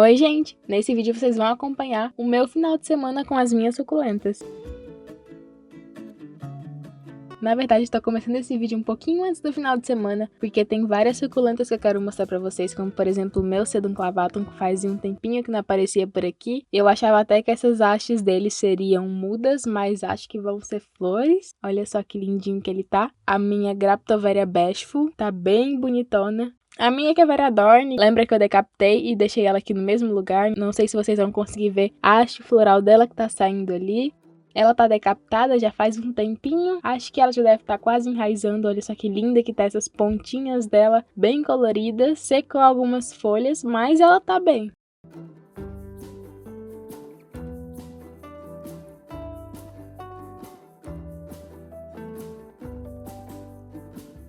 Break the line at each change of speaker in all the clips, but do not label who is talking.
Oi, gente! Nesse vídeo vocês vão acompanhar o meu final de semana com as minhas suculentas. Na verdade, estou começando esse vídeo um pouquinho antes do final de semana, porque tem várias suculentas que eu quero mostrar pra vocês, como por exemplo o meu Sedum clavatum, que faz um tempinho que não aparecia por aqui. Eu achava até que essas hastes dele seriam mudas, mas acho que vão ser flores. Olha só que lindinho que ele tá. A minha Graptoveria bashful tá bem bonitona. A minha que é Veradorn, lembra que eu decapitei e deixei ela aqui no mesmo lugar? Não sei se vocês vão conseguir ver a haste floral dela que tá saindo ali. Ela tá decapitada já faz um tempinho, acho que ela já deve estar quase enraizando, olha só que linda que tá essas pontinhas dela, bem coloridas, secou algumas folhas, mas ela tá bem.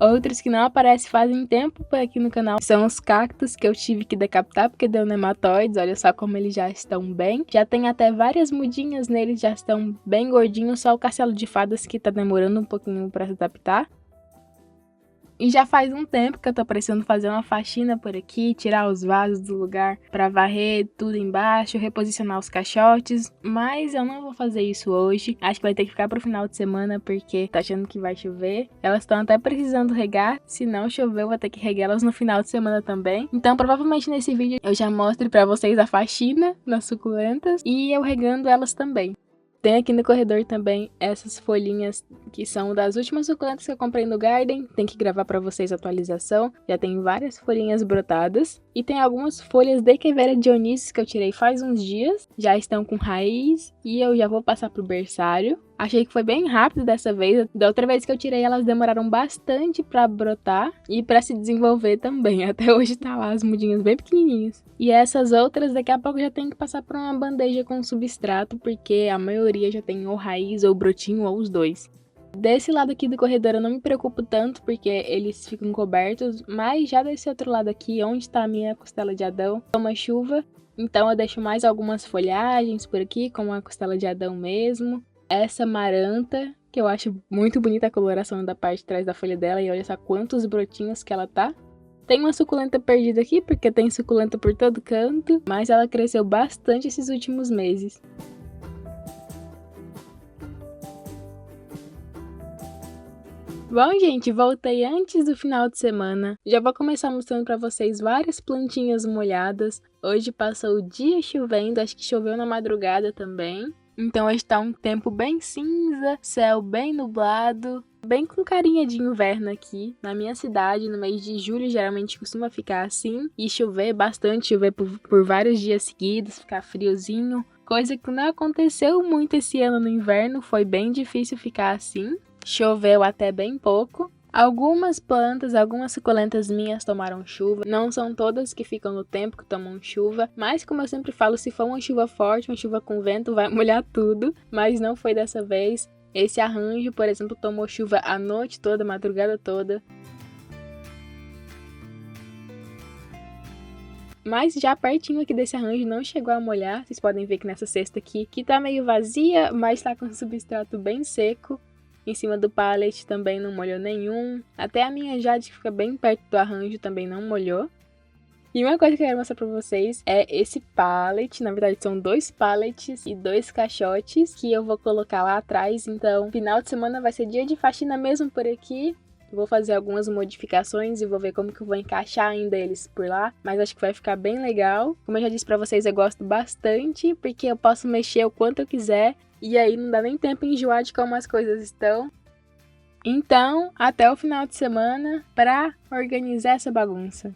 Outros que não aparecem fazem tempo por aqui no canal são os cactos que eu tive que decapitar porque deu nematóides, olha só como eles já estão bem. Já tem até várias mudinhas neles, já estão bem gordinhos, só o castelo de fadas que tá demorando um pouquinho para se adaptar. E já faz um tempo que eu tô precisando fazer uma faxina por aqui, tirar os vasos do lugar pra varrer tudo embaixo, reposicionar os caixotes, mas eu não vou fazer isso hoje. Acho que vai ter que ficar pro final de semana porque tá achando que vai chover. Elas estão até precisando regar, se não chover eu vou ter que regar elas no final de semana também. Então provavelmente nesse vídeo eu já mostro pra vocês a faxina nas suculentas e eu regando elas também. Tem aqui no corredor também essas folhinhas que são das últimas suculentas que eu comprei no Garden. Tem que gravar pra vocês a atualização. Já tem várias folhinhas brotadas. E tem algumas folhas de Echeveria Dionysus que eu tirei faz uns dias. Já estão com raiz e eu já vou passar pro berçário. Achei que foi bem rápido dessa vez. Da outra vez que eu tirei, elas demoraram bastante pra brotar e pra se desenvolver também. Até hoje tá lá as mudinhas bem pequenininhas. E essas outras, daqui a pouco já tem que passar por uma bandeja com substrato, porque a maioria já tem ou raiz ou brotinho ou os dois. Desse lado aqui do corredor eu não me preocupo tanto, porque eles ficam cobertos, mas já desse outro lado aqui, onde tá a minha costela de Adão, toma chuva. Então eu deixo mais algumas folhagens por aqui, como a costela de Adão mesmo. Essa maranta, que eu acho muito bonita a coloração da parte de trás da folha dela, e olha só quantos brotinhos que ela tá. Tem uma suculenta perdida aqui, porque tem suculenta por todo canto, mas ela cresceu bastante esses últimos meses. Bom, gente, voltei antes do final de semana. Já vou começar mostrando pra vocês várias plantinhas molhadas. Hoje passou o dia chovendo, acho que choveu na madrugada também. Então hoje tá um tempo bem cinza, céu bem nublado, bem com carinha de inverno aqui. Na minha cidade, no mês de julho, geralmente costuma ficar assim. E chover bastante, chover por vários dias seguidos, ficar friozinho. Coisa que não aconteceu muito esse ano no inverno, foi bem difícil ficar assim. Choveu até bem pouco. Algumas plantas, algumas suculentas minhas tomaram chuva. Não são todas que ficam no tempo que tomam chuva, mas como eu sempre falo, se for uma chuva forte, uma chuva com vento, vai molhar tudo. Mas não foi dessa vez. Esse arranjo, por exemplo, tomou chuva a noite toda, a madrugada toda. Mas já pertinho aqui desse arranjo não chegou a molhar. Vocês podem ver que nessa cesta aqui, que tá meio vazia, mas tá com um substrato bem seco. Em cima do pallet também não molhou nenhum. Até a minha Jade, que fica bem perto do arranjo, também não molhou. E uma coisa que eu quero mostrar pra vocês é esse pallet. Na verdade, são 2 pallets e 2 caixotes que eu vou colocar lá atrás. Então, final de semana vai ser dia de faxina mesmo por aqui. Vou fazer algumas modificações e vou ver como que eu vou encaixar ainda eles por lá. Mas acho que vai ficar bem legal. Como eu já disse pra vocês, eu gosto bastante, porque eu posso mexer o quanto eu quiser. E aí não dá nem tempo em enjoar de como as coisas estão. Então, até o final de semana pra organizar essa bagunça.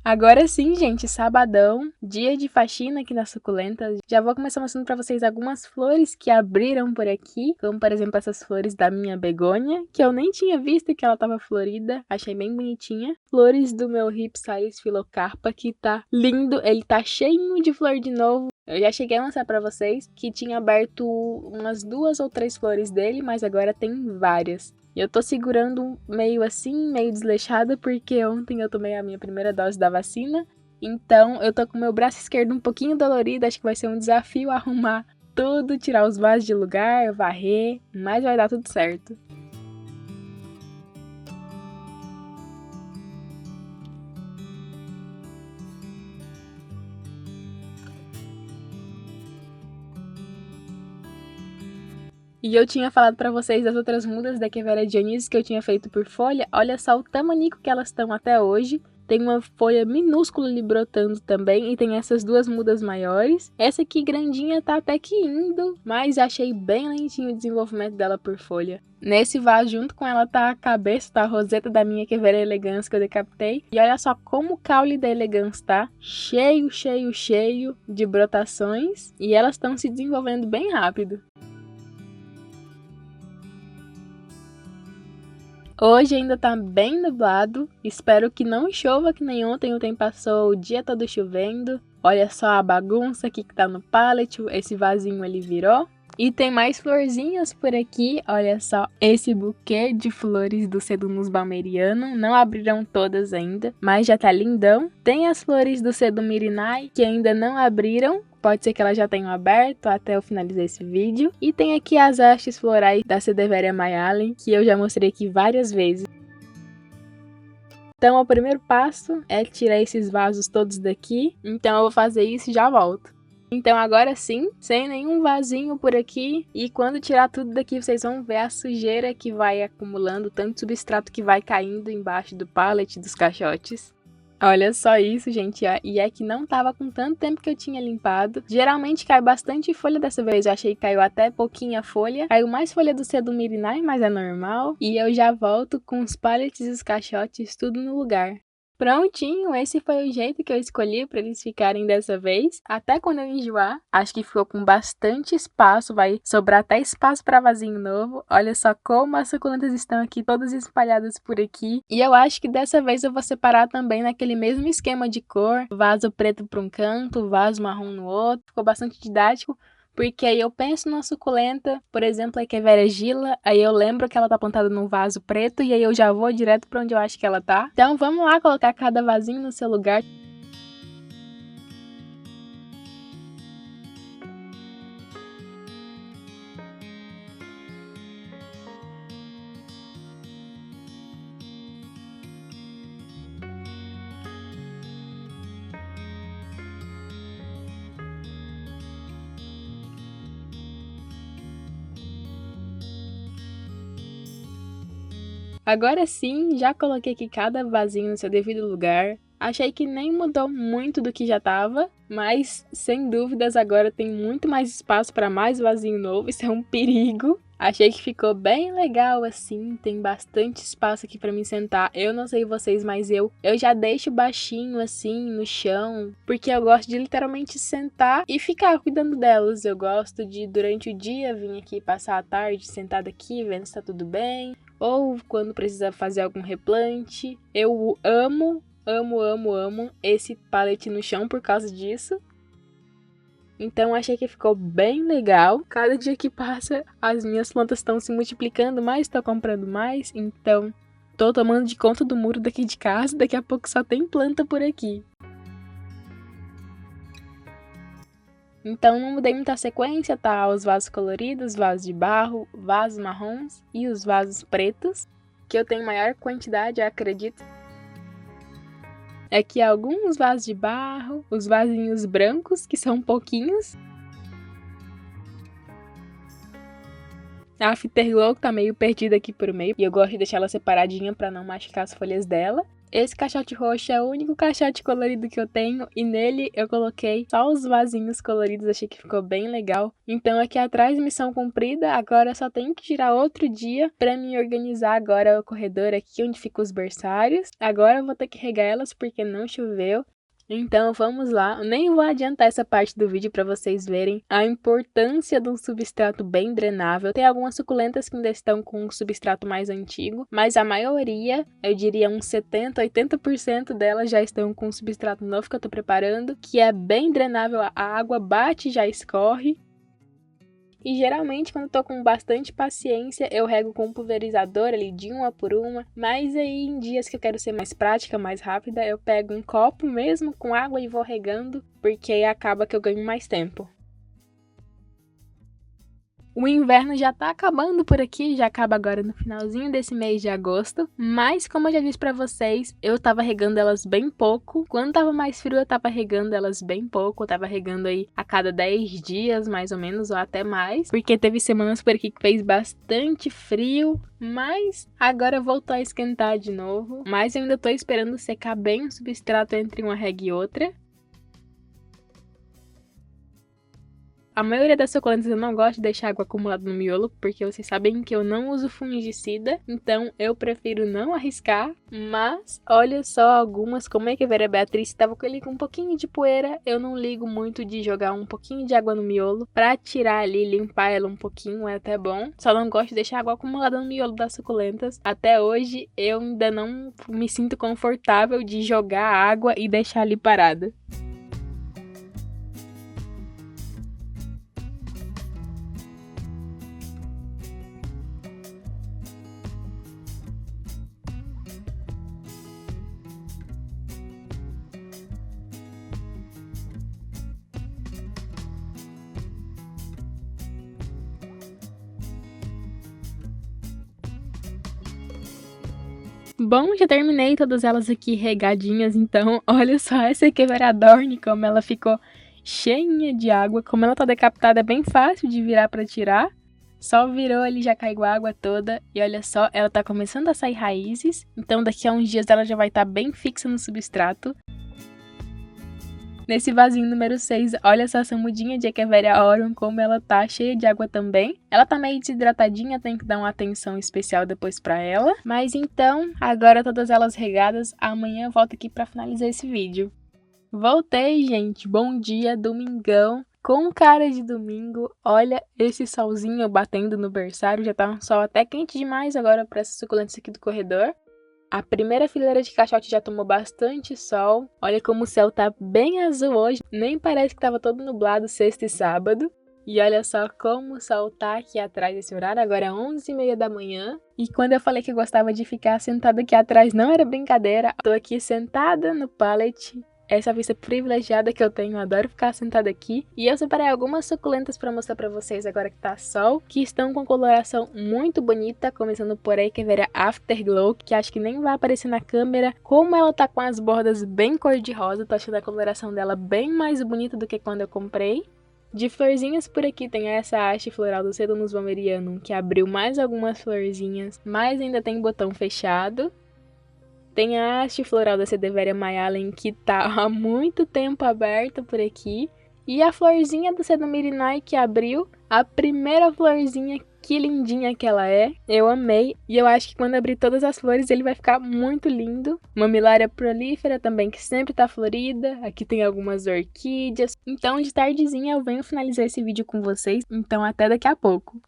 Agora sim, gente, sabadão, dia de faxina aqui na suculenta. Já vou começar mostrando pra vocês algumas flores que abriram por aqui, como por exemplo essas flores da minha begônia, que eu nem tinha visto que ela tava florida, achei bem bonitinha. Flores do meu Rhipsalis Philocarpa, que tá lindo, ele tá cheinho de flor de novo. Eu já cheguei a mostrar pra vocês que tinha aberto umas 2 ou 3 flores dele, mas agora tem várias. E eu tô segurando meio assim, meio desleixada, porque ontem eu tomei a minha primeira dose da vacina. Então eu tô com o meu braço esquerdo um pouquinho dolorido, acho que vai ser um desafio arrumar tudo, tirar os vasos de lugar, varrer, mas vai dar tudo certo. E eu tinha falado pra vocês das outras mudas da Echeveria Dionísio que eu tinha feito por folha. Olha só o tamanico que elas estão até hoje. Tem uma folha minúscula ali brotando também, e tem essas duas mudas maiores. Essa aqui grandinha tá até que indo, mas achei bem lentinho o desenvolvimento dela por folha. Nesse vaso junto com ela tá a cabeça, tá a roseta da minha Echeveria elegans que eu decapitei. E olha só como o caule da elegans tá cheio, cheio, cheio de brotações. E elas estão se desenvolvendo bem rápido. Hoje ainda tá bem nublado, espero que não chova que nem ontem, o tempo passou o dia todo chovendo. Olha só a bagunça aqui que tá no pallet, esse vasinho ele virou. E tem mais florzinhas por aqui, olha só esse buquê de flores do Sedummus balmerianum, não abriram todas ainda, mas já tá lindão. Tem as flores do Sedum irinae que ainda não abriram. Pode ser que elas já tenham aberto até eu finalizar esse vídeo. E tem aqui as hastes florais da Cederveria Mayalen, que eu já mostrei aqui várias vezes. Então o primeiro passo é tirar esses vasos todos daqui. Então eu vou fazer isso e já volto. Então agora sim, sem nenhum vasinho por aqui. E quando tirar tudo daqui, vocês vão ver a sujeira que vai acumulando, tanto substrato que vai caindo embaixo do pallet dos caixotes. Olha só isso, gente, e é que não tava com tanto tempo que eu tinha limpado. Geralmente cai bastante folha dessa vez, eu achei que caiu até pouquinha folha. Caiu mais folha do Sedum irinae, mas é normal. E eu já volto com os pallets e os caixotes tudo no lugar. Prontinho, esse foi o jeito que eu escolhi para eles ficarem dessa vez. Até quando eu enjoar, acho que ficou com bastante espaço, vai sobrar até espaço para vasinho novo. Olha só como as suculentas estão aqui, todas espalhadas por aqui. E eu acho que dessa vez eu vou separar também naquele mesmo esquema de cor. Vaso preto para um canto, vaso marrom no outro. Ficou bastante didático. Porque aí eu penso numa suculenta, por exemplo, a Echeveria Gila, aí eu lembro que ela tá plantada num vaso preto e aí eu já vou direto pra onde eu acho que ela tá. Então vamos lá colocar cada vasinho no seu lugar. Agora sim, já coloquei aqui cada vasinho no seu devido lugar. Achei que nem mudou muito do que já tava, mas sem dúvidas agora tem muito mais espaço para mais vasinho novo, isso é um perigo. Achei que ficou bem legal assim, tem bastante espaço aqui para me sentar. Eu não sei vocês, mas eu já deixo baixinho assim no chão, porque eu gosto de literalmente sentar e ficar cuidando delas. Eu gosto de durante o dia vir aqui passar a tarde sentada aqui, vendo se tá tudo bem, ou quando precisa fazer algum replante. Eu amo esse pallet no chão por causa disso. Então achei que ficou bem legal. Cada dia que passa, as minhas plantas estão se multiplicando mais, estou comprando mais. Então, tô tomando de conta do muro daqui de casa. Daqui a pouco só tem planta por aqui. Então não mudei muita sequência, tá? Os vasos coloridos, vasos de barro, vasos marrons e os vasos pretos, que eu tenho maior quantidade, eu acredito. Aqui alguns vasos de barro, os vasinhos brancos, que são pouquinhos. A Afterglow tá meio perdida aqui por meio, e eu gosto de deixar ela separadinha para não machucar as folhas dela. Esse caixote roxo é o único caixote colorido que eu tenho, e nele eu coloquei só os vasinhos coloridos, achei que ficou bem legal. Então aqui atrás, missão cumprida, agora só tenho que girar outro dia pra me organizar agora o corredor aqui onde ficam os berçários. Agora eu vou ter que regar elas porque não choveu. Então vamos lá, nem vou adiantar essa parte do vídeo para vocês verem a importância de um substrato bem drenável. Tem algumas suculentas que ainda estão com um substrato mais antigo, mas a maioria, eu diria uns 70, 80% delas já estão com um substrato novo que eu tô preparando, que é bem drenável, a água bate e já escorre. E geralmente quando eu tô com bastante paciência, eu rego com um pulverizador ali de uma por uma. Mas aí em dias que eu quero ser mais prática, mais rápida, eu pego um copo mesmo com água e vou regando, porque aí acaba que eu ganho mais tempo. O inverno já tá acabando por aqui, já acaba agora no finalzinho desse mês de agosto, mas como eu já disse pra vocês, eu tava regando elas bem pouco. Quando tava mais frio eu tava regando elas bem pouco, eu tava regando aí a cada 10 dias mais ou menos, ou até mais, porque teve semanas por aqui que fez bastante frio, mas agora voltou a esquentar de novo, mas eu ainda tô esperando secar bem o substrato entre uma rega e outra. A maioria das suculentas eu não gosto de deixar água acumulada no miolo, porque vocês sabem que eu não uso fungicida, então eu prefiro não arriscar. Mas olha só algumas, como é que a Vera Beatriz estava com ele com um pouquinho de poeira, eu não ligo muito de jogar um pouquinho de água no miolo pra tirar ali, limpar ela um pouquinho, é até bom. Só não gosto de deixar água acumulada no miolo das suculentas. Até hoje eu ainda não me sinto confortável de jogar água e deixar ali parada. Bom, já terminei todas elas aqui regadinhas, então olha só essa aqui, Veradorn, como ela ficou cheinha de água. Como ela tá decapitada, é bem fácil de virar pra tirar. Só virou, ele já caiu a água toda. E olha só, ela tá começando a sair raízes, então daqui a uns dias ela já vai estar bem fixa no substrato. Nesse vasinho número 6, olha só essa mudinha de Echeveria aureum, como ela tá cheia de água também. Ela tá meio desidratadinha, tem que dar uma atenção especial depois pra ela. Mas então, agora todas elas regadas, amanhã eu volto aqui pra finalizar esse vídeo. Voltei, gente! Bom dia, domingão! Com cara de domingo, olha esse solzinho batendo no berçário, já tá um sol até quente demais agora pra essas suculentas aqui do corredor. A primeira fileira de caixote já tomou bastante sol. Olha como o céu tá bem azul hoje. Nem parece que tava todo nublado sexta e sábado. E olha só como o sol tá aqui atrás desse horário. Agora é 11h30 da manhã. E quando eu falei que eu gostava de ficar sentada aqui atrás, não era brincadeira. Tô aqui sentada no pallet. Essa vista privilegiada que eu tenho, eu adoro ficar sentada aqui. E eu separei algumas suculentas para mostrar para vocês agora que tá sol, que estão com coloração muito bonita, começando por aí, que é a Afterglow, que acho que nem vai aparecer na câmera. Como ela tá com as bordas bem cor de rosa, tô achando a coloração dela bem mais bonita do que quando eu comprei. De florzinhas por aqui tem essa haste floral do Sedulus Valerianum, que abriu mais algumas florzinhas, mas ainda tem botão fechado. Tem a haste floral da Cedeveria Mayalen, que tá há muito tempo aberta por aqui. E a florzinha do Cedomirinai, que abriu. A primeira florzinha, que lindinha que ela é. Eu amei. E eu acho que quando abrir todas as flores, ele vai ficar muito lindo. Mamilária prolífera também, que sempre tá florida. Aqui tem algumas orquídeas. Então, de tardezinha, eu venho finalizar esse vídeo com vocês. Então, até daqui a pouco.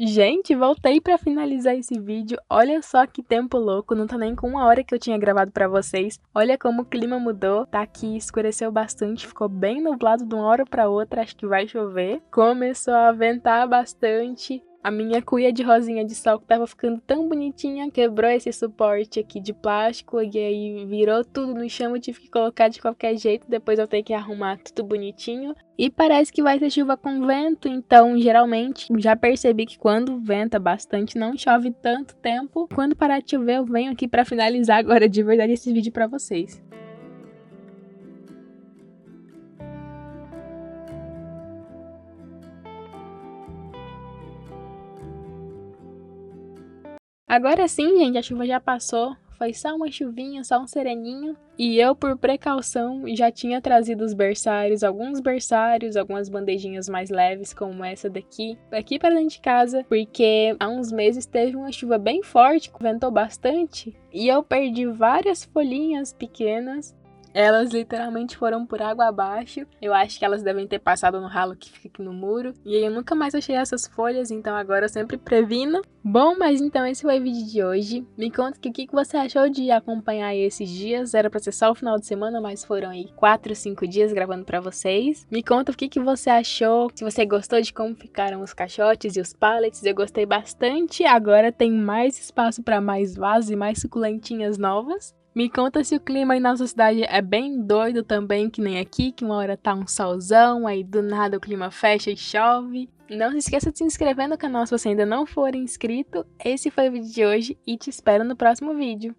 Gente, voltei pra finalizar esse vídeo. Olha só que tempo louco, não tá nem com 1 hora que eu tinha gravado pra vocês. Olha como o clima mudou, tá aqui, escureceu bastante, ficou bem nublado de uma hora pra outra, acho que vai chover. Começou a ventar bastante. A minha cuia de rosinha de sol que tava ficando tão bonitinha, quebrou esse suporte aqui de plástico e aí virou tudo no chão, eu tive que colocar de qualquer jeito, depois eu tenho que arrumar tudo bonitinho. E parece que vai ter chuva com vento, então geralmente já percebi que quando venta bastante não chove tanto tempo. Quando parar de chover eu venho aqui pra finalizar agora de verdade esse vídeo pra vocês. Agora sim, gente, a chuva já passou. Foi só uma chuvinha, só um sereninho. E eu, por precaução, já tinha trazido os berçários, algumas bandejinhas mais leves, como essa daqui, aqui para dentro de casa, porque há uns meses teve uma chuva bem forte, ventou bastante, e eu perdi várias folhinhas pequenas. Elas literalmente foram por água abaixo. Eu acho que elas devem ter passado no ralo que fica aqui no muro. E aí eu nunca mais achei essas folhas, então agora eu sempre previno. Bom, mas então esse foi o vídeo de hoje. Me conta o que você achou de acompanhar esses dias. Era pra ser só o final de semana, mas foram aí 4, 5 dias gravando pra vocês. Me conta o que você achou, se você gostou de como ficaram os caixotes e os pallets. Eu gostei bastante. Agora tem mais espaço pra mais vasos e mais suculentinhas novas. Me conta se o clima aí na sua cidade é bem doido também, que nem aqui, que uma hora tá um solzão, aí do nada o clima fecha e chove. Não se esqueça de se inscrever no canal se você ainda não for inscrito. Esse foi o vídeo de hoje e te espero no próximo vídeo.